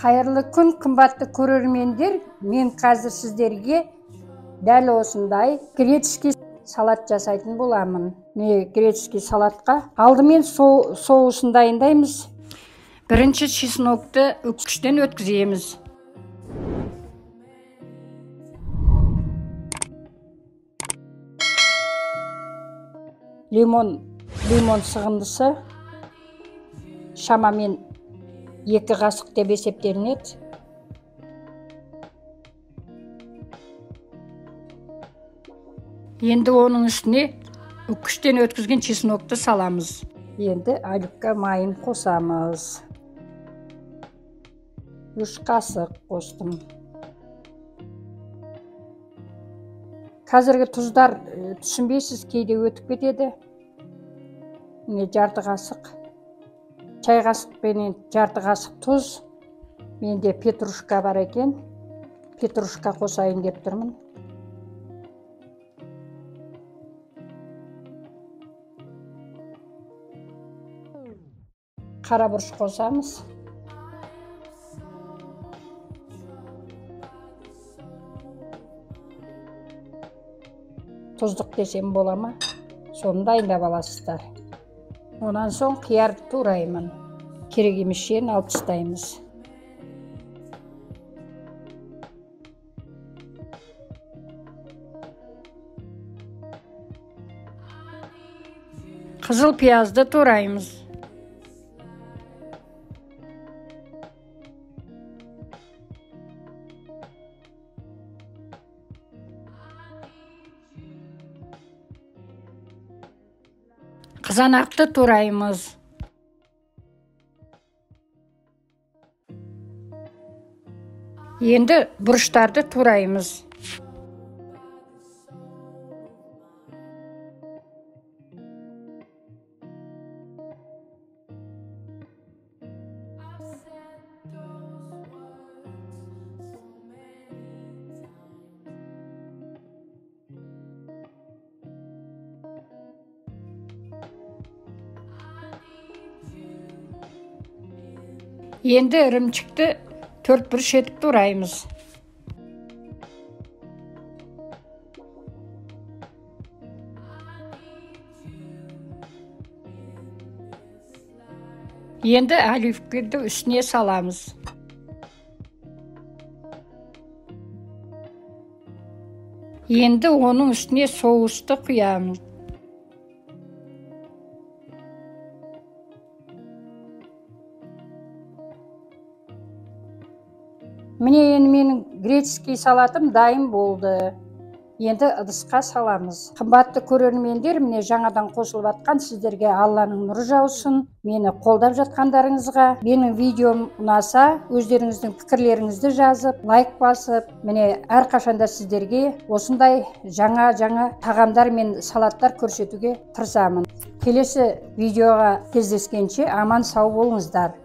Қайырлы күн, қымбатты көрермендер. Мен қазір сіздерге дәл осындай греческий салат жасайтын боламын. Греческий салатқа алдымен соусын дайындаймыз. Бірінші чеснокты үккіштен өткіземіз. Лимон сығындысы шамамен 2 қасық деп есептелінеді. Енді оның үстіне үккіштен өткізген чеснокты саламыз. Енді оливка майын қосамыз. 3 қасық қостым. Қазіргі тұздар түсінбейсіз, кейде өтіп кетеді. Жарты қасық чай қасықпен жарты қасық тұз. Менде петрушка бар екен. Петрушка қосайын деп тұрмын. Қара бұрыш қосамыз. Тұздық десем бола ма? Соны дайындап аласыздар. Онан соң қияр тураймын. Керек емес жерін алып тастаймыз. Қызыл пиязды тураймыз. Қызанақты тураймыз. Енді бұрыштарды тураймыз. Енді ірімшікті 4 бұрыш етіп тураймыз. Енді оливканы үстіне саламыз. Енді оның үстіне соусты құямыз. Міне енді менің греческий салатым дайын болды. Енді ыдысқа саламыз. Қымбатты көрермендер, міне жаңадан қосылып жатқан сіздерге Алланың нұры жаусын. Мені қолдап жатқандарыңызға, менің видеом ұнаса, өздеріңіздің пікірлеріңізді жазып, лайк басып, міне әрқашанда сіздерге осындай жаңа тағамдар мен салаттар көрсетуге тырысамын. Келесі видеоға кездескенше аман сау болыңыздар.